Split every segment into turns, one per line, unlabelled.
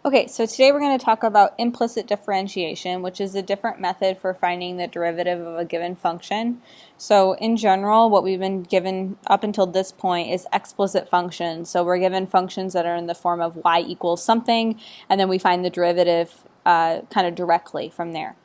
Okay, so today we're going to talk about implicit differentiation, which is a different method for finding the derivative of a given function. So in general, what we've been given up until this point is explicit functions. So we're given functions that are in the form of y equals something, and then we find the derivative kind of directly from there.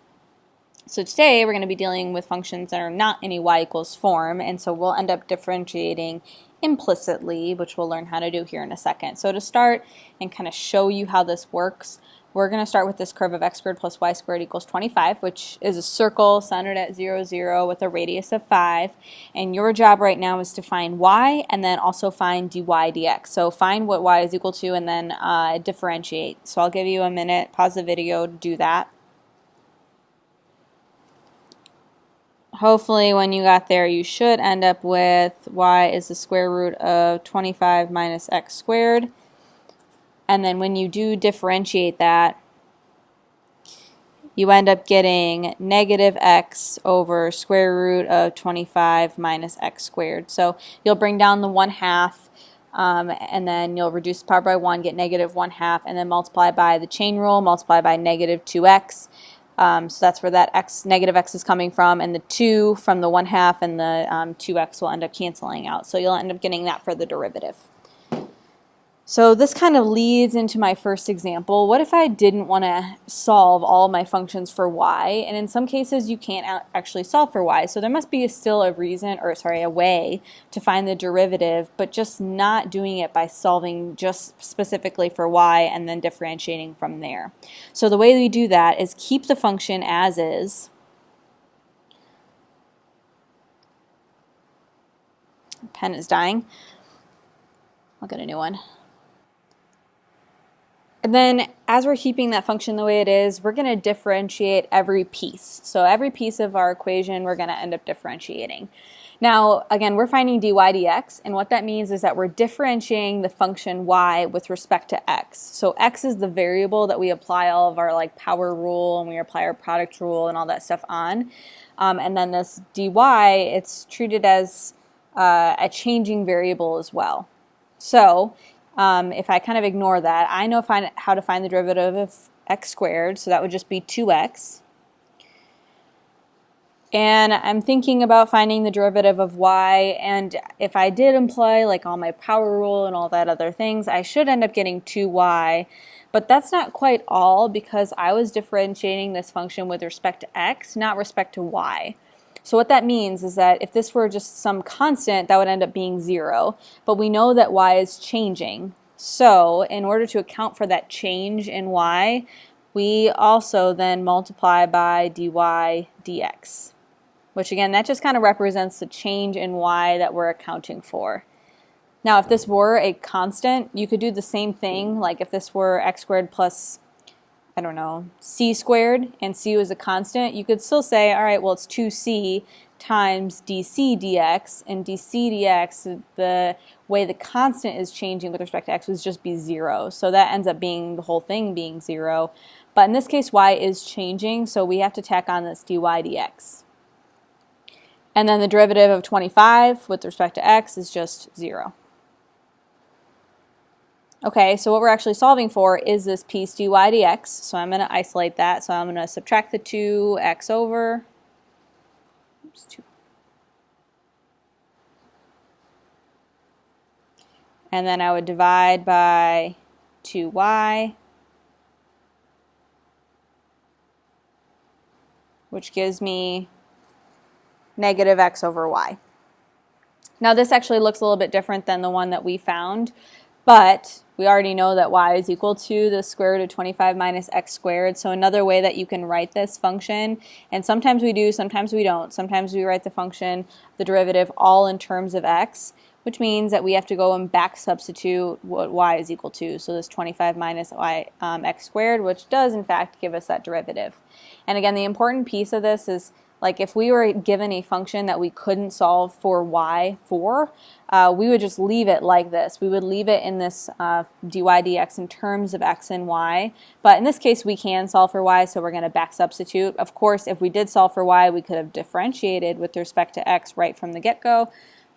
So today we're going to be dealing with functions that are not in a y equals form, and so we'll end up differentiating implicitly, which we'll learn how to do here in a second. So to start and kind of show you how this works, we're going to start with this curve of x squared plus y squared equals 25, which is a circle centered at 0, 0 with a radius of 5. And your job right now is to find y and then also find dy dx. So find what y is equal to and then differentiate. So I'll give you a minute, pause the video to do that. Hopefully when you got there you should end up with y is the square root of 25 minus x squared. And then when you do differentiate that, you end up getting negative x over square root of 25 minus x squared. So you'll bring down the 1/2 and then you'll reduce the power by 1, get negative 1/2, and then multiply by the chain rule, multiply by negative 2x. So that's where that negative x is coming from, and the 2 from the 1/2 and the 2x will end up canceling out. So you'll end up getting that for the derivative. So this kind of leads into my first example. What if I didn't want to solve all my functions for y? And in some cases you can't actually solve for y. So there must be still a way to find the derivative, but just not doing it by solving just specifically for y and then differentiating from there. So the way we do that is keep the function as is. Pen is dying. I'll get a new one. And then as we're keeping that function the way it is, we're going to differentiate every piece. So every piece of our equation we're going to end up differentiating. Now again, we're finding dy dx, and what that means is that we're differentiating the function y with respect to x. So x is the variable that we apply all of our power rule and we apply our product rule and all that stuff on. And then this dy, it's treated as a changing variable as well. So if I kind of ignore that, I know how to find the derivative of x squared, so that would just be 2x. And I'm thinking about finding the derivative of y, and if I did employ all my power rule and all that other things, I should end up getting 2y. But that's not quite all, because I was differentiating this function with respect to x, not respect to y. So what that means is that if this were just some constant, that would end up being 0. But we know that y is changing. So in order to account for that change in y, we also then multiply by dy dx. Which again, that just kind of represents the change in y that we're accounting for. Now if this were a constant, you could do the same thing. Like if this were x squared plus, I don't know, c squared, and c was a constant, you could still say, all right, well, it's 2c times dc dx, and dc dx, the way the constant is changing with respect to x would just be 0. So that ends up being the whole thing being 0. But in this case, y is changing, so we have to tack on this dy dx. And then the derivative of 25 with respect to x is just 0. Okay, so what we're actually solving for is this piece dy dx, so I'm going to isolate that. So I'm going to subtract the 2x over. Oops, 2. And then I would divide by 2y, which gives me negative x over y. Now this actually looks a little bit different than the one that we found, but we already know that y is equal to the square root of 25 minus x squared. So another way that you can write this function, and sometimes we do, sometimes we don't. Sometimes we write the function, the derivative, all in terms of x, which means that we have to go and back substitute what y is equal to. So this 25 minus x squared, which does in fact give us that derivative. And again, the important piece of this is, if we were given a function that we couldn't solve for y for, we would just leave it like this. We would leave it in this dy dx in terms of x and y. But in this case, we can solve for y, so we're going to back substitute. Of course, if we did solve for y, we could have differentiated with respect to x right from the get-go.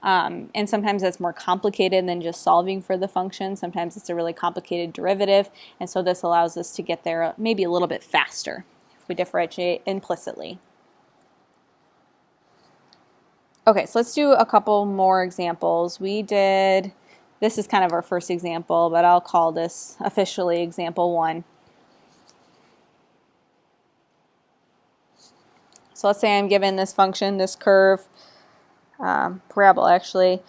And sometimes that's more complicated than just solving for the function. Sometimes it's a really complicated derivative, and so this allows us to get there maybe a little bit faster if we differentiate implicitly. Okay, so let's do a couple more examples. This is kind of our first example, but I'll call this officially example 1. So let's say I'm given this function, this curve, parabola actually,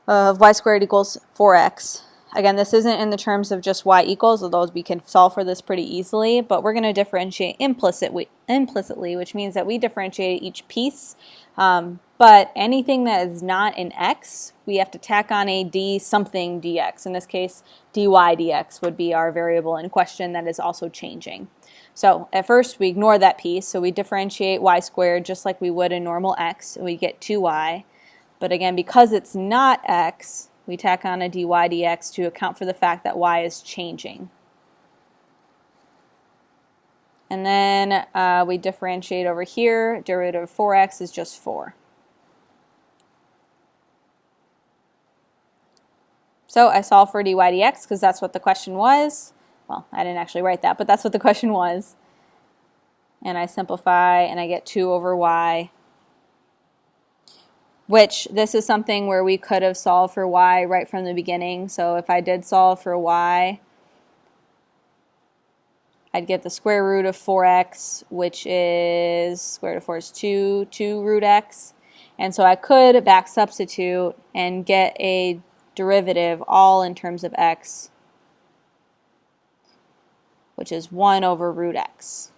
of y squared equals 4x. Again, this isn't in the terms of just y equals, although we can solve for this pretty easily, but we're going to differentiate implicitly, which means that we differentiate each piece, but anything that is not in x, we have to tack on a d something dx. In this case, dy dx would be our variable in question that is also changing. So at first we ignore that piece, so we differentiate y squared just like we would in normal x, and we get 2y. But again, because it's not x, we tack on a dy dx to account for the fact that y is changing. And then we differentiate over here. Derivative of 4x is just 4. So I solve for dy dx because that's what the question was. Well, I didn't actually write that, but that's what the question was. And I simplify, and I get 2 over y, which this is something where we could have solved for y right from the beginning. So if I did solve for y, I'd get the square root of 4x, which is, square root of 4 is 2 root x. And so I could back substitute and get a derivative all in terms of x, which is 1 over root x.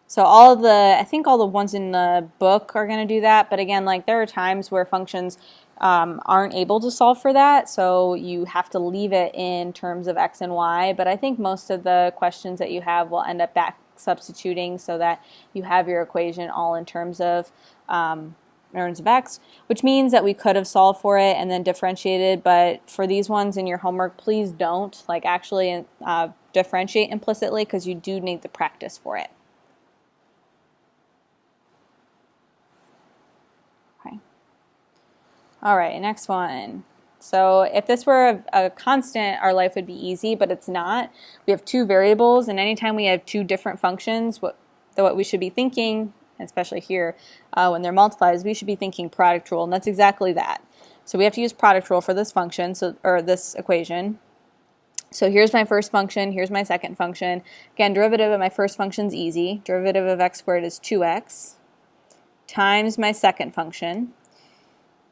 So I think all the ones in the book are going to do that, but again, like there are times where functions aren't able to solve for that, so you have to leave it in terms of x and y, but I think most of the questions that you have will end up back substituting so that you have your equation all in terms of x, which means that we could have solved for it and then differentiated, but for these ones in your homework, please don't actually differentiate implicitly because you do need the practice for it. Okay. All right, next one. So if this were a constant, our life would be easy, but it's not. We have 2 variables, and anytime we have 2 different functions, what we should be thinking, especially here when they're multiplied, is we should be thinking product rule, and that's exactly that. So we have to use product rule for this function, or this equation. So here's my first function, here's my second function. Again, derivative of my first function is easy. Derivative of x squared is 2x times my second function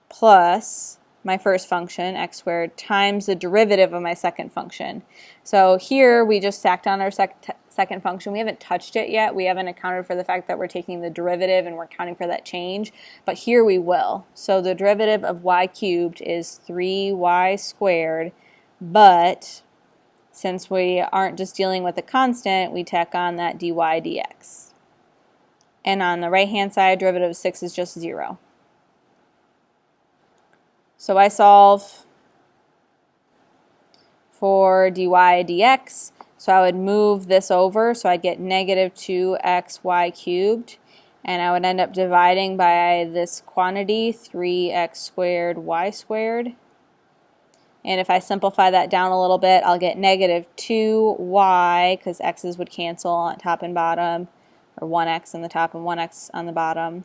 plus my first function, x squared, times the derivative of my second function. So here we just stacked on our second function. We haven't touched it yet. We haven't accounted for the fact that we're taking the derivative and we're accounting for that change, but here we will. So the derivative of y cubed is 3y squared, but since we aren't just dealing with a constant, we tack on that dy dx. And on the right hand side, derivative of 6 is just 0. So I solve for dy dx, so I would move this over, so I'd get negative 2xy cubed, and I would end up dividing by this quantity, 3x squared y squared. And if I simplify that down a little bit, I'll get negative 2y, because x's would cancel on top and bottom, or 1x on the top and 1x on the bottom.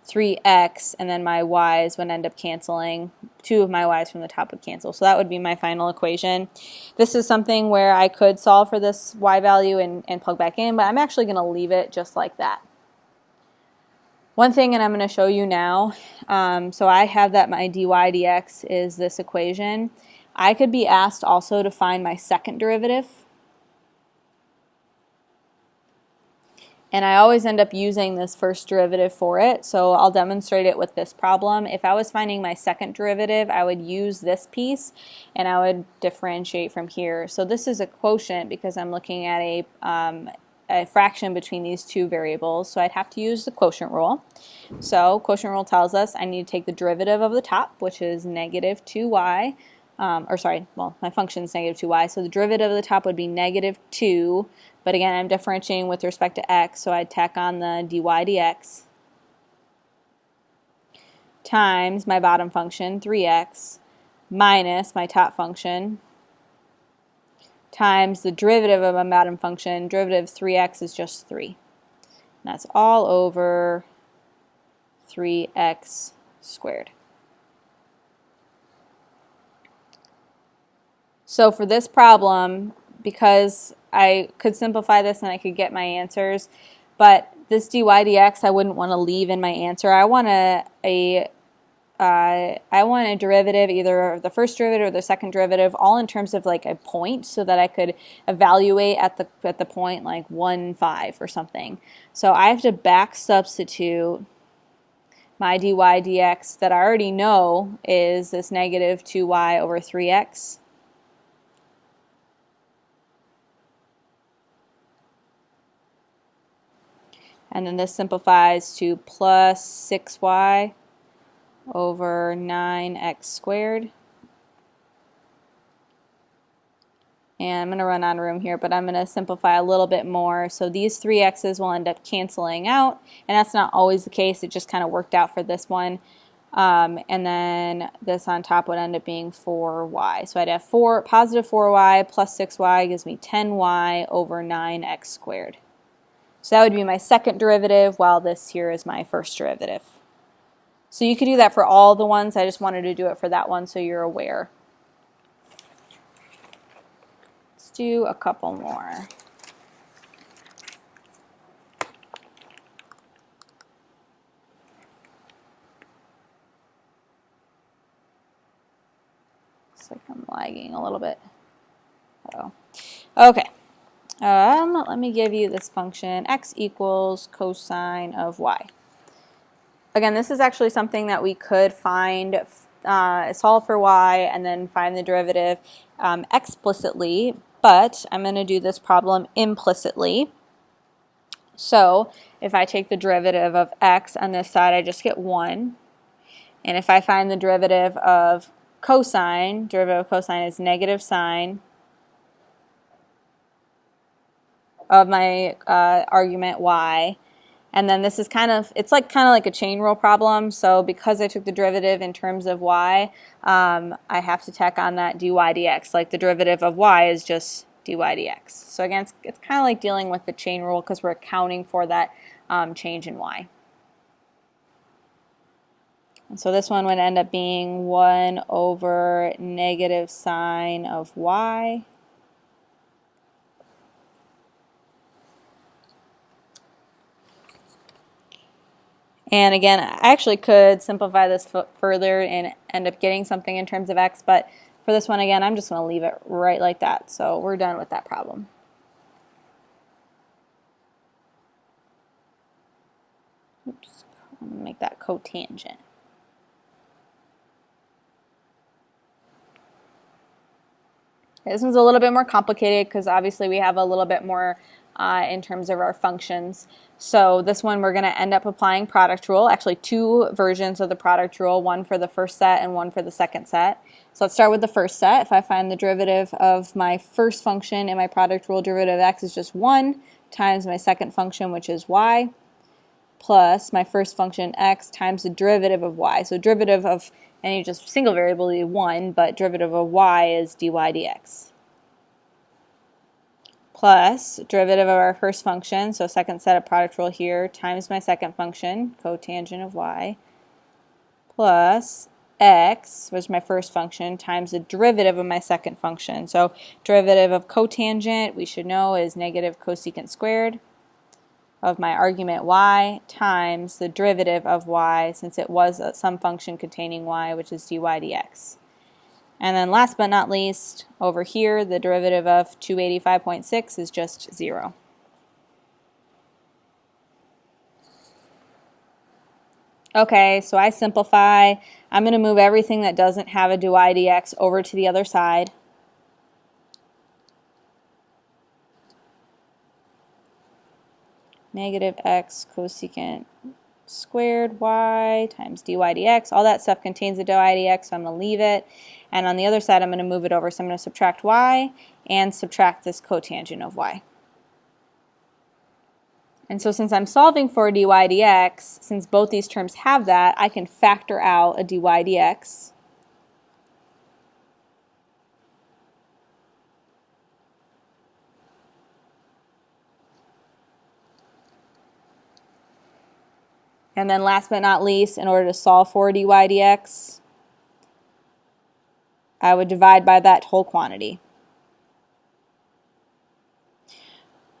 3x, and then my y's would end up canceling. 2 of my y's from the top would cancel. So that would be my final equation. This is something where I could solve for this y value and plug back in, but I'm actually going to leave it just like that. One thing, and I'm going to show you now, so I have that my dy dx is this equation. I could be asked also to find my second derivative. And I always end up using this first derivative for it, so I'll demonstrate it with this problem. If I was finding my second derivative, I would use this piece and I would differentiate from here. So this is a quotient because I'm looking at a fraction between these 2 variables, so I'd have to use the quotient rule. So quotient rule tells us I need to take the derivative of the top, which is negative 2y, my function is negative 2y, so the derivative of the top would be negative 2, but again, I'm differentiating with respect to x, so I'd tack on the dy dx. times my bottom function, 3x, minus my top function, times the derivative of my bottom function. Derivative of 3x is just 3. And that's all over 3x squared. So for this problem, because I could simplify this and I could get my answers, but this dy dx I wouldn't want to leave in my answer. I want a derivative, either the first derivative or the second derivative, all in terms of like a point, so that I could evaluate at the point like 1, 5 or something. So I have to back substitute my dy dx that I already know is this negative 2y over 3x. And then this simplifies to plus 6y over 9x squared. And I'm going to run out of room here, but I'm going to simplify a little bit more. So these 3x's will end up canceling out, and that's not always the case. It just kind of worked out for this one. And then this on top would end up being 4y. So I'd have positive 4y plus 6y gives me 10y over 9x squared. So that would be my second derivative, while this here is my first derivative. So you could do that for all the ones. I just wanted to do it for that one so you're aware. Let's do a couple more. Looks like I'm lagging a little bit. Oh, okay. Let me give you this function, x equals cosine of y. Again, this is actually something that we could find, solve for y, and then find the derivative explicitly, but I'm going to do this problem implicitly. So if I take the derivative of x on this side, I just get 1. And if I find the derivative of cosine is negative sine of my argument y, and then this is it's kind of like a chain rule problem. So because I took the derivative in terms of y, I have to tack on that dy dx. Like the derivative of y is just dy dx. So again, it's kind of like dealing with the chain rule because we're accounting for that change in y. And so this one would end up being 1 over negative sine of y. And again, I actually could simplify this further and end up getting something in terms of x, but for this one, again, I'm just going to leave it right like that. So we're done with that problem. Oops, I'm going to make that cotangent. This one's a little bit more complicated because obviously we have a little bit more in terms of our functions. So this one we're going to end up applying product rule, actually 2 versions of the product rule, one for the first set and one for the second set. So let's start with the first set. If I find the derivative of my first function in my product rule, derivative of x is just 1 times my second function, which is y, plus my first function x times the derivative of y. So derivative of any just single variable is 1, but derivative of y is dy dx. Plus derivative of our first function, so second set of product rule here, times my second function, cotangent of y, plus x, which is my first function, times the derivative of my second function. So derivative of cotangent, we should know, is negative cosecant squared of my argument y times the derivative of y, since it was some function containing y, which is dy dx. And then last but not least, over here, the derivative of 285.6 is just 0. Okay, so I simplify. I'm going to move everything that doesn't have a dy dx over to the other side. Negative x cosecant squared y times dy dx. All that stuff contains a dy dx, so I'm going to leave it. And on the other side, I'm going to move it over. So I'm going to subtract y and subtract this cotangent of y. And so since I'm solving for dy dx, since both these terms have that, I can factor out a dy dx. And then last but not least, in order to solve for dy dx, I would divide by that whole quantity.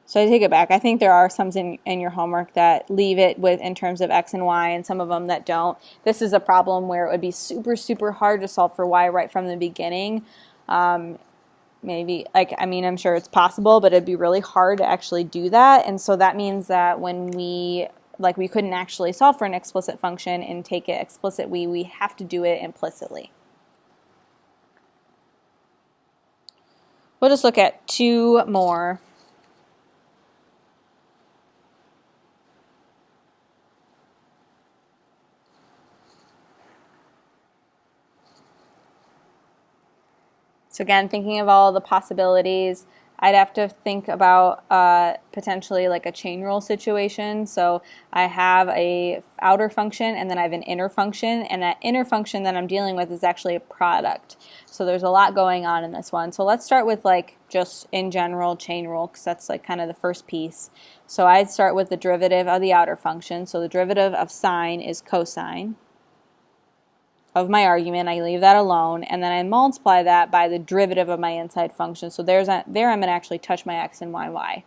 So I take it back. I think there are some in your homework that leave it with in terms of x and y, and some of them that don't. This is a problem where it would be super, super hard to solve for y right from the beginning. Maybe, I'm sure it's possible, but it'd be really hard to actually do that. And so that means that when we couldn't actually solve for an explicit function and take it explicitly, we have to do it implicitly. We'll just look at two more. So again, thinking of all the possibilities, I'd have to think about potentially like a chain rule situation. So I have a outer function and then I have an inner function, and that inner function that I'm dealing with is actually a product. So there's a lot going on in this one. So let's start with just in general chain rule, because that's kind of the first piece. So I'd start with the derivative of the outer function. So the derivative of sine is cosine of my argument. I leave that alone, and then I multiply that by the derivative of my inside function. So there I'm going to actually touch my x and y.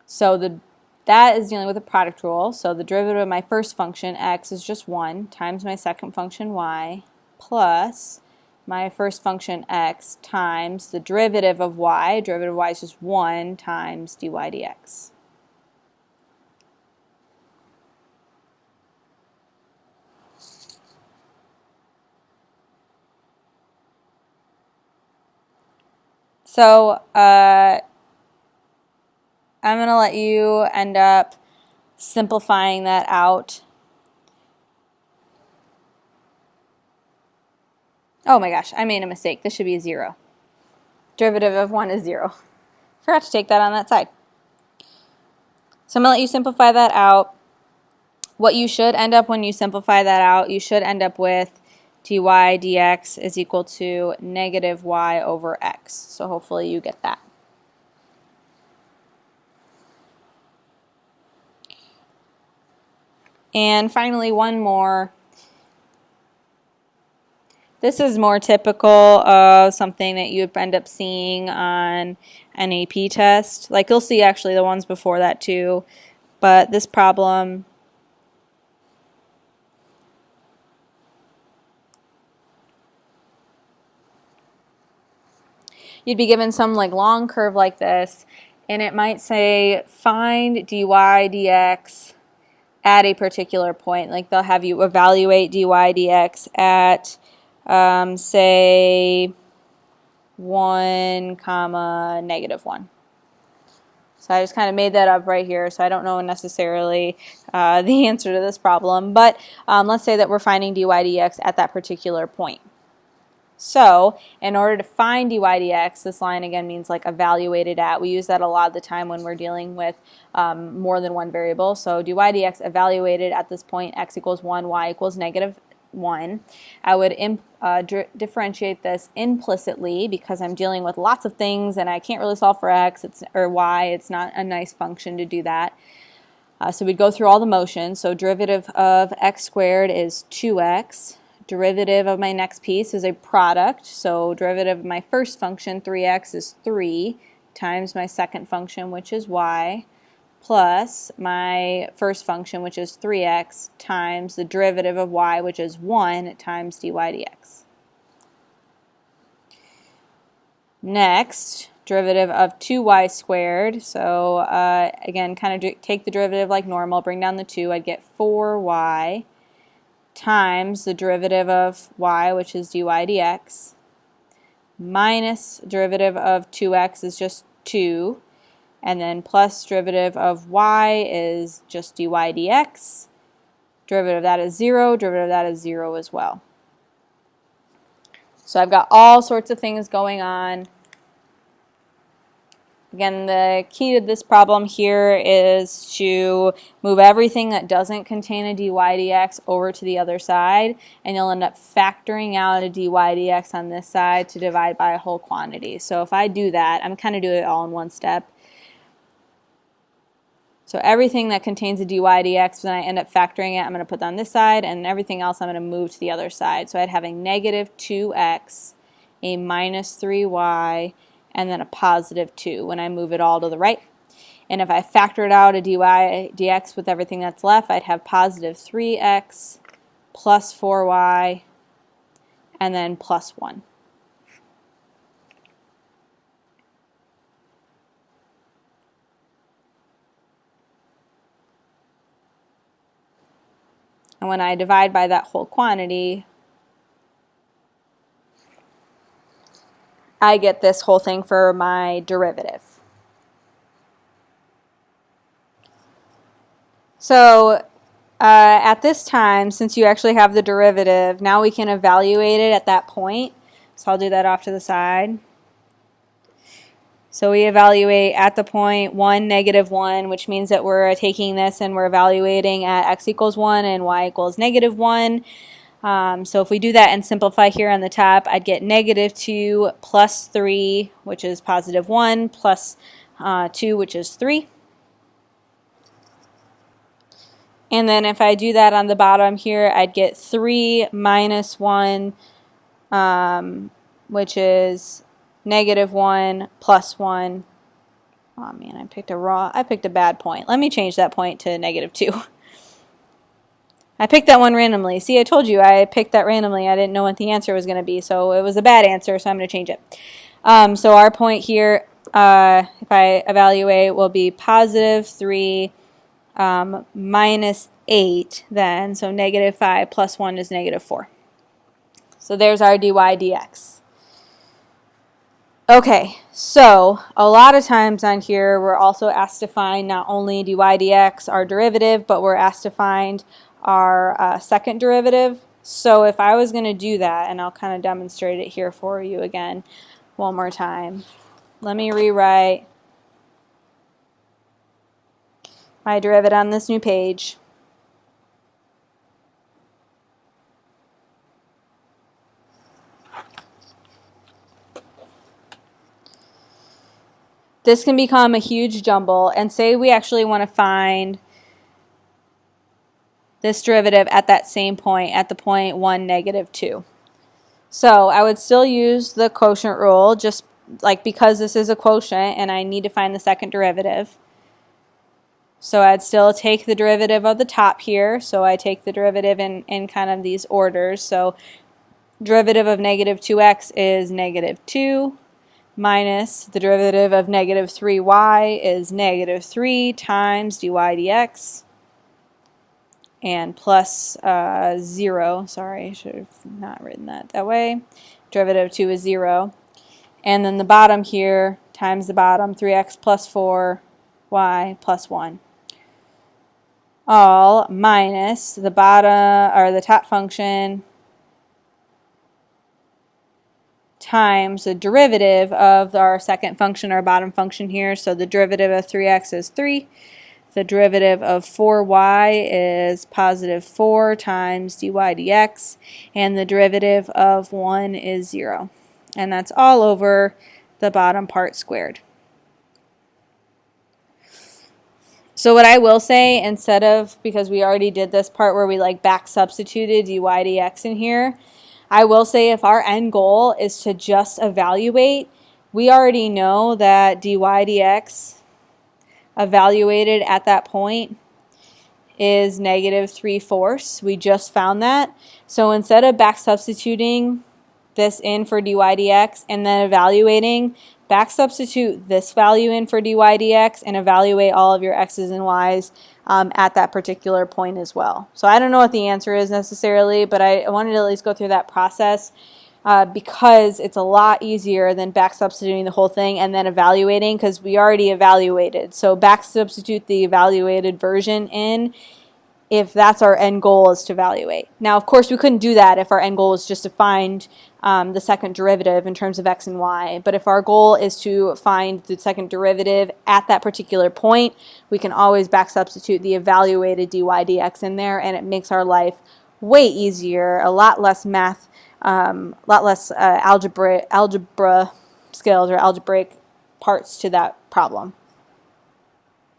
So that is dealing with a product rule. So the derivative of my first function, x, is just 1 times my second function, y, plus my first function, x, times the derivative of y. Derivative of y is just 1 times dy dx. So I'm going to let you end up simplifying that out. Oh my gosh, I made a mistake. This should be a 0. Derivative of 1 is 0. Forgot to take that on that side. So I'm going to let you simplify that out. What you should end up when you simplify that out, you should end up with dy dx is equal to negative y over x. So hopefully you get that. And finally, one more. This is more typical of something that you end up seeing on an AP test. You'll see actually the ones before that too. But this problem, you'd be given some long curve like this, and it might say find dy dx at a particular point. They'll have you evaluate dy dx at say 1, negative 1. So I just kind of made that up right here, so I don't know necessarily the answer to this problem, but let's say that we're finding dy dx at that particular point. So in order to find dy dx, this line again means evaluated at. We use that a lot of the time when we're dealing with more than one variable. So dy dx evaluated at this point, x equals 1, y equals negative 1. I would differentiate this implicitly because I'm dealing with lots of things and I can't really solve for x or y. It's not a nice function to do that. So we'd go through all the motions. So derivative of x squared is 2x. Derivative of my next piece is a product. So derivative of my first function, 3x, is 3 times my second function, which is y, plus my first function, which is 3x, times the derivative of y, which is 1, times dy dx. Next, derivative of 2y squared. So again, kind of take the derivative like normal, bring down the 2, I'd get 4y times the derivative of y, which is dy dx, minus derivative of 2x is just 2, and then plus derivative of y is just dy dx. Derivative of that is 0, derivative of that is 0 as well. So I've got all sorts of things going on. Again, the key to this problem here is to move everything that doesn't contain a dy dx over to the other side, and you'll end up factoring out a dy dx on this side to divide by a whole quantity. So if I do that, I'm kind of doing it all in one step. So everything that contains a dy dx, when I end up factoring it, I'm going to put that on this side, and everything else I'm going to move to the other side. So I'd have a negative 2x, a minus 3y, and then a positive 2 when I move it all to the right. And if I factored out a dy dx with everything that's left, I'd have positive 3x plus 4y and then plus 1. And when I divide by that whole quantity, I get this whole thing for my derivative. So at this time, since you actually have the derivative, now we can evaluate it at that point. So I'll do that off to the side. So we evaluate at the point 1, negative 1, which means that we're taking this and we're evaluating at x equals 1 and y equals negative 1. So if we do that and simplify here on the top, I'd get negative 2 plus 3, which is positive 1, plus 2, which is 3. And then if I do that on the bottom here, I'd get 3 minus 1, which is negative 1 plus 1. Oh man, I picked a bad point. Let me change that point to negative 2. I picked that one randomly. See, I told you I picked that randomly. I didn't know what the answer was going to be, so it was a bad answer, so I'm going to change it. So our point here, if I evaluate, will be positive 3 minus 8 then, so negative 5 plus 1 is negative 4. So there's our dy dx. Okay, so a lot of times on here we're also asked to find not only dy dx, our derivative, but we're asked to find our second derivative. So if I was going to do that, and I'll kind of demonstrate it here for you again one more time. Let me rewrite my derivative on this new page. This can become a huge jumble, and say we actually want to find this derivative at that same point, at the point 1, negative 2. So I would still use the quotient rule, just like because this is a quotient and I need to find the second derivative. So I'd still take the derivative of the top here, so I take the derivative in kind of these orders. So derivative of negative 2x is negative 2. Minus the derivative of negative 3y is negative 3 times dy dx, and plus 0. Sorry, I should have not written that way. Derivative of 2 is 0. And then the bottom here times the bottom, 3x plus 4y plus 1. All minus the bottom, or the top function, times the derivative of our second function, our bottom function here. So the derivative of 3x is 3. The derivative of 4y is positive 4 times dy dx. And the derivative of 1 is 0. And that's all over the bottom part squared. So what I will say, instead of, because we already did this part where we like back substituted dy dx in here, I will say if our end goal is to just evaluate, we already know that dy dx evaluated at that point is negative 3/4. We just found that. So instead of back substituting this in for dy dx and then evaluating, back substitute this value in for dy dx and evaluate all of your x's and y's at that particular point as well. So I don't know what the answer is necessarily, but I wanted to at least go through that process because it's a lot easier than back substituting the whole thing and then evaluating, because we already evaluated. So back substitute the evaluated version in, if that's our end goal, is to evaluate. Now, of course, we couldn't do that if our end goal is just to find the second derivative in terms of x and y. But if our goal is to find the second derivative at that particular point, we can always back substitute the evaluated dy dx in there, and it makes our life way easier, a lot less math, a lot less algebra skills or algebraic parts to that problem.